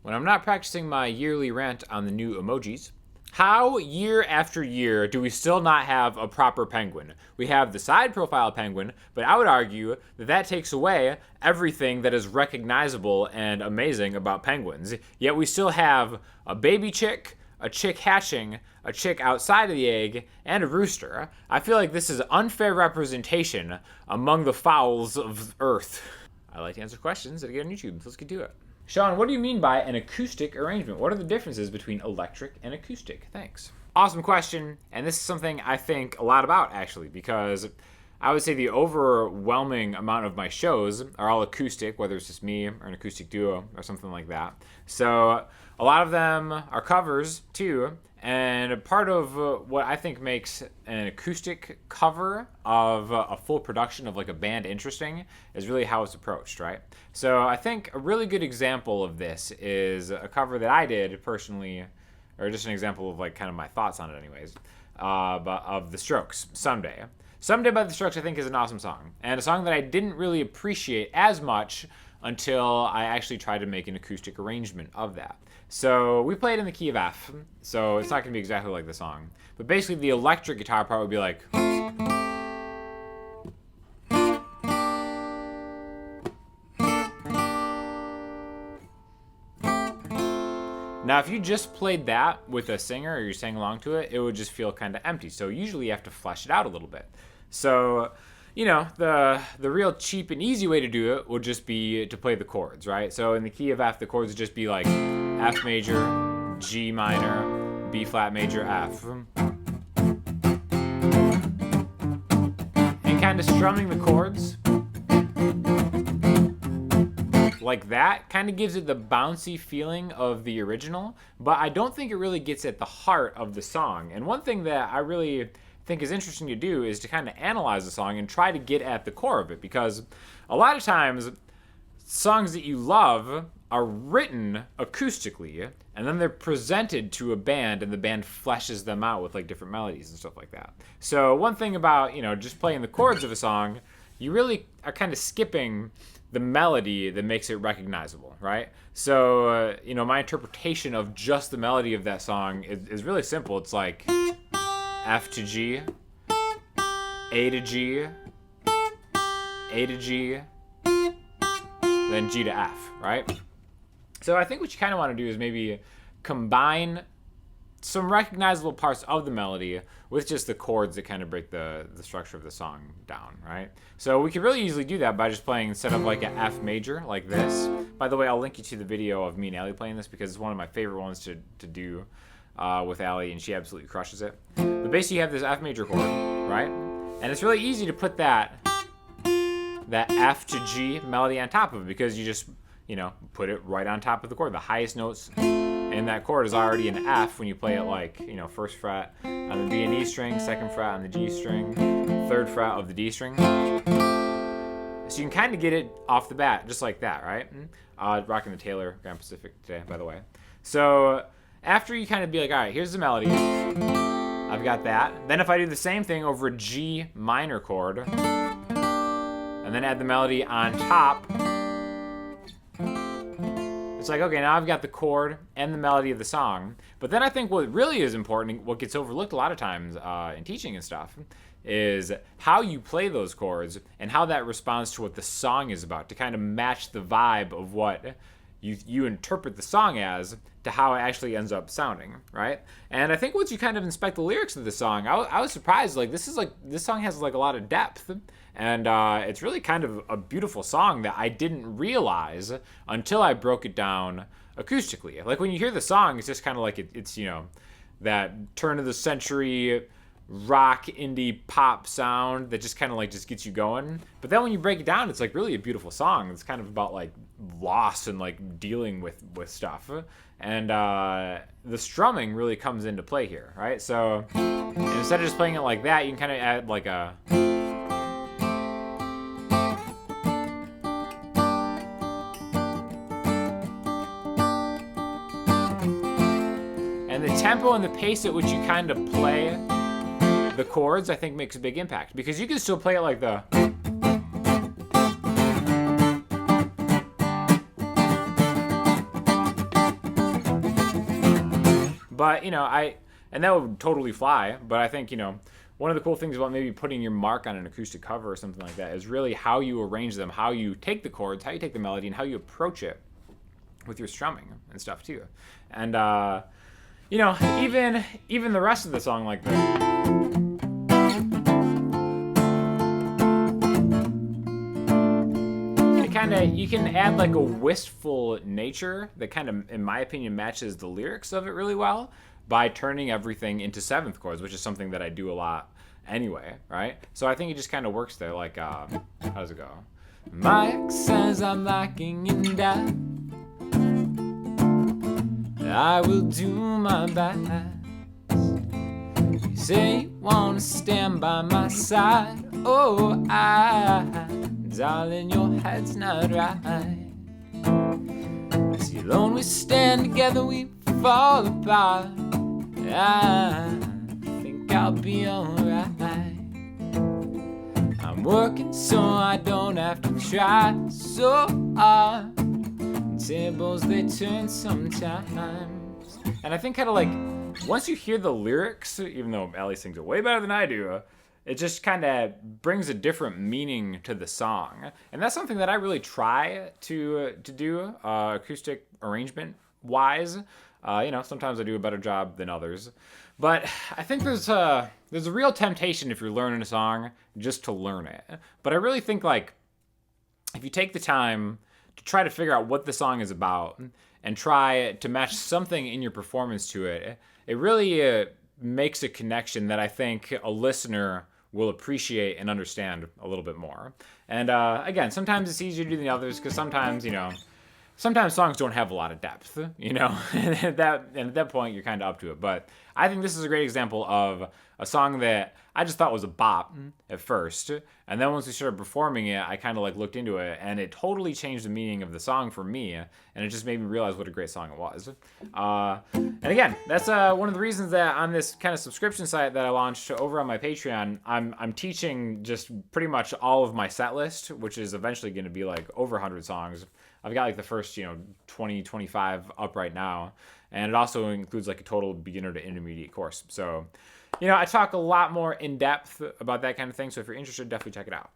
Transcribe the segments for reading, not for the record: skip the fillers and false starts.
When I'm not practicing my yearly rant on the new emojis, how year after year do we still not have a proper penguin? We have the side profile penguin, but I would argue that that takes away everything that is recognizable and amazing about penguins. Yet we still have a baby chick, a chick hatching, a chick outside of the egg, and a rooster. I feel like this is unfair representation among the fowls of Earth. I like to answer questions that I get on YouTube, so let's get to it. Sean, what do you mean by an acoustic arrangement? What are the differences between electric and acoustic? Thanks. Awesome question, and this is something I think a lot about, actually, because I would say the overwhelming amount of my shows are all acoustic, whether it's just me or an acoustic duo or something like that. So a lot of them are covers, too, and part of what I think makes an acoustic cover of a full production of like a band interesting is really how it's approached, right? So I think a really good example of this is a cover that I did personally, or just an example of like kind of my thoughts on it anyways, of The Strokes, Someday. Someday by The Strokes I think is an awesome song, and a song that I didn't really appreciate as much until I actually tried to make an acoustic arrangement of that. So we played in the key of F, so it's not going to be exactly like the song. But basically the electric guitar part would be like... Now, if you just played that with a singer or you sang along to it, it would just feel kind of empty. So usually you have to flesh it out a little bit. So, you know, the real cheap and easy way to do it would just be to play the chords, right? So in the key of F, the chords would just be like F major, G minor, B flat major, F. And kind of strumming the chords like that kind of gives it the bouncy feeling of the original, but I don't think it really gets at the heart of the song. And one thing that I really think is interesting to do is to kind of analyze the song and try to get at the core of it, because a lot of times songs that you love are written acoustically and then they're presented to a band and the band fleshes them out with like different melodies and stuff like that. So one thing about, you know, just playing the chords of a song, you really are kind of skipping the melody that makes it recognizable, right? So, you know, my interpretation of just the melody of that song is really simple. It's like F to G, A to G, A to G, then G to F, right? So I think what you kind of want to do is maybe combine some recognizable parts of the melody with just the chords that kind of break the structure of the song down, right? So we could really easily do that by just playing, instead of like an F major like this. By the way, I'll link you to the video of me and Alli playing this because it's one of my favorite ones to do with Alli, and she absolutely crushes it. But basically you have this F major chord, right? And it's really easy to put that F to G melody on top of it because you just, you know, put it right on top of the chord. The highest notes in that chord is already an F when you play it like, you know, first fret on the B and E string, second fret on the G string, third fret of the D string. So you can kind of get it off the bat just like that, right? Rocking the Taylor Grand Pacific today, by the way. So after you kind of be like, all right, here's the melody. I've got that. Then if I do the same thing over a G minor chord, and then add the melody on top, it's like, okay, now I've got the chord and the melody of the song. But then I think what really is important, what gets overlooked a lot of times in teaching and stuff, is how you play those chords and how that responds to what the song is about, to kind of match the vibe of what you interpret the song as to how it actually ends up sounding, right? And I think once you kind of inspect the lyrics of the song, I was surprised. Like this song has like a lot of depth, and it's really kind of a beautiful song that I didn't realize until I broke it down acoustically. Like when you hear the song, it's just kind of like it's you know, that turn of the century rock indie pop sound that just kind of like just gets you going. But then when you break it down, it's like really a beautiful song. It's kind of about like loss and like dealing with stuff, and the strumming really comes into play here, right? So instead of just playing it like that, you can kind of add like a and the tempo and the pace at which you kind of play the chords, I think, makes a big impact, because you can still play it like the, But, and that would totally fly. But I think, one of the cool things about maybe putting your mark on an acoustic cover or something like that is really how you arrange them, how you take the chords, how you take the melody, and how you approach it with your strumming and stuff too. And, even the rest of the song like this. You can add like a wistful nature that kind of, in my opinion, matches the lyrics of it really well by turning everything into seventh chords, which is something that I do a lot anyway, right? So I think it just kind of works there. Like, how does it go? Mike says I'm lacking in that. I will do my best. You say you wanna stand by my side. Oh, darling, your head's not right. See, alone we stand together, we fall apart. I think I'll be alright. I'm working so I don't have to try so hard. Tables they turn sometimes. And I think kind of like, once you hear the lyrics, even though Alli sings it way better than I do, it just kind of brings a different meaning to the song. And that's something that I really try to do acoustic arrangement wise. Sometimes I do a better job than others. But I think there's a real temptation if you're learning a song just to learn it. But I really think like if you take the time to try to figure out what the song is about and try to match something in your performance to it, it really makes a connection that I think a listener will appreciate and understand a little bit more. And again, sometimes it's easier to do than others because sometimes songs don't have a lot of depth, and at that point you're kind of up to it. But I think this is a great example of a song that I just thought was a bop at first, and then once we started performing it, I kind of like looked into it, and it totally changed the meaning of the song for me, and it just made me realize what a great song it was. And again, that's one of the reasons that on this kind of subscription site that I launched over on my Patreon, I'm teaching just pretty much all of my set list, which is eventually going to be like over 100 songs. I've got like the first 20, 25 up right now, and it also includes like a total beginner to intermediate course. So I talk a lot more in depth about that kind of thing, so if you're interested, definitely check it out.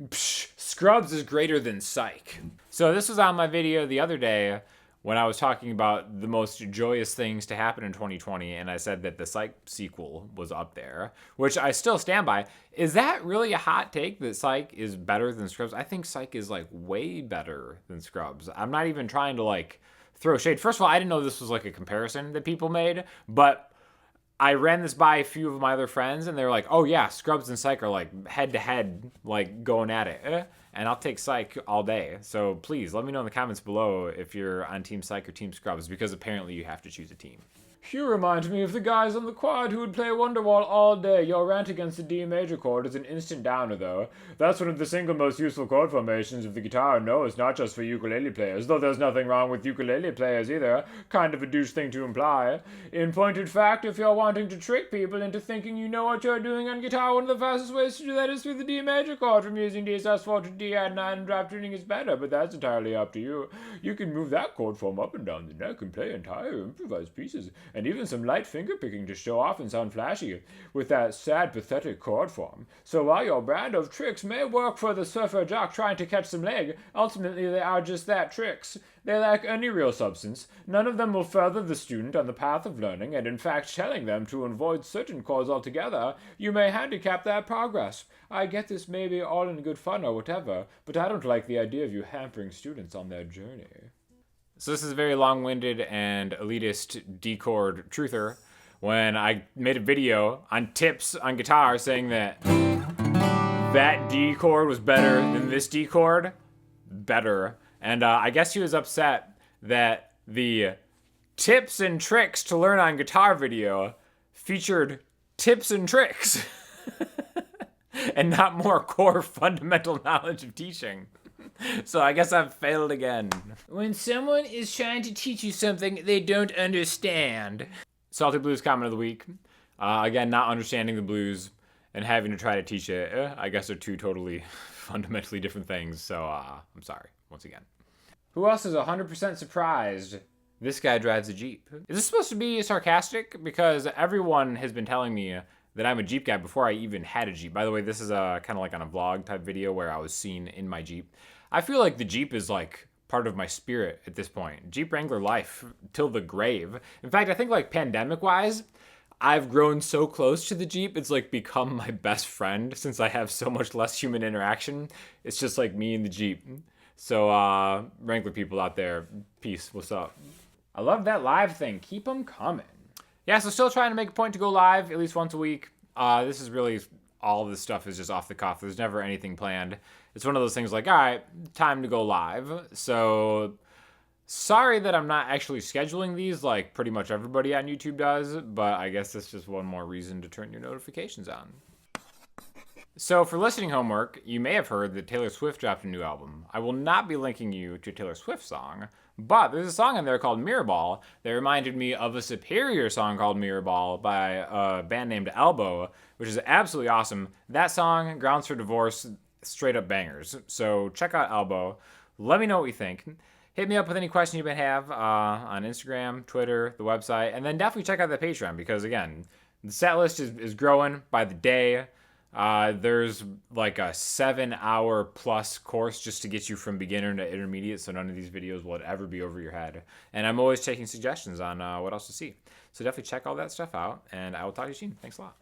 Psh, Scrubs is greater than Psych. So this was on my video the other day when I was talking about the most joyous things to happen in 2020, and I said that the Psych sequel was up there, which I still stand by. Is that really a hot take that Psych is better than Scrubs? I think Psych is like way better than Scrubs. I'm not even trying to like throw shade. First of all, I didn't know this was like a comparison that people made, but I ran this by a few of my other friends, and they were like, oh yeah, Scrubs and Psych are like head to head, like going at it. And I'll take Psych all day. So please let me know in the comments below if you're on Team Psych or Team Scrubs, because apparently you have to choose a team. You remind me of the guys on the quad who would play Wonderwall all day. Your rant against the D major chord is an instant downer, though. That's one of the single most useful chord formations of the guitar. No, it's not just for ukulele players, though there's nothing wrong with ukulele players either. Kind of a douche thing to imply. In point of fact, if you're wanting to trick people into thinking you know what you're doing on guitar, one of the fastest ways to do that is through the D major chord. From using D sus4 to D add 9 and drop tuning is better, but that's entirely up to you. You can move that chord form up and down the neck and play entire improvised pieces, and even some light finger picking to show off and sound flashy with that sad, pathetic chord form. So while your brand of tricks may work for the surfer jock trying to catch some leg, ultimately they are just that, tricks. They lack any real substance. None of them will further the student on the path of learning, and in fact telling them to avoid certain chords altogether, you may handicap their progress. I get this may be all in good fun or whatever, but I don't like the idea of you hampering students on their journey. So this is a very long-winded and elitist D-chord truther when I made a video on tips on guitar saying that that D chord was better than this D chord. Better. And I guess he was upset that the tips and tricks to learn on guitar video featured tips and tricks and not more core fundamental knowledge of teaching. So I guess I've failed again. When someone is trying to teach you something they don't understand. Salty Blues comment of the week. Again, not understanding the blues and having to try to teach it, I guess are two totally fundamentally different things. So I'm sorry, once again. Who else is 100% surprised This guy drives a Jeep. Is this supposed to be sarcastic? Because everyone has been telling me that I'm a Jeep guy before I even had a Jeep. By the way, this is a kind of like on a vlog type video where I was seen in my Jeep. I feel like the Jeep is like part of my spirit at this point. Jeep Wrangler life till the grave. In fact, I think like pandemic wise, I've grown so close to the Jeep. It's like become my best friend since I have so much less human interaction. It's just like me and the Jeep. So Wrangler people out there, peace. What's up? I love that live thing. Keep them coming. Yeah, so still trying to make a point to go live at least once a week. This is really, all of this stuff is just off the cuff. There's never anything planned. It's one of those things like, all right, time to go live. So sorry that I'm not actually scheduling these like pretty much everybody on YouTube does, but I guess that's just one more reason to turn your notifications on. So for listening homework, you may have heard that Taylor Swift dropped a new album. I will not be linking you to a Taylor Swift song, but there's a song in there called Mirrorball that reminded me of a superior song called Mirrorball by a band named Elbow, which is absolutely awesome. That song, Grounds for Divorce, straight up bangers. So check out Elbow. Let me know what you think. Hit me up with any question you may have on Instagram, Twitter, the website, and then definitely check out the Patreon because, again, the set list is growing by the day. There's like a 7-hour plus course just to get you from beginner to intermediate, so none of these videos will ever be over your head. And I'm always taking suggestions on what else to see. So definitely check all that stuff out, and I will talk to you soon. Thanks a lot.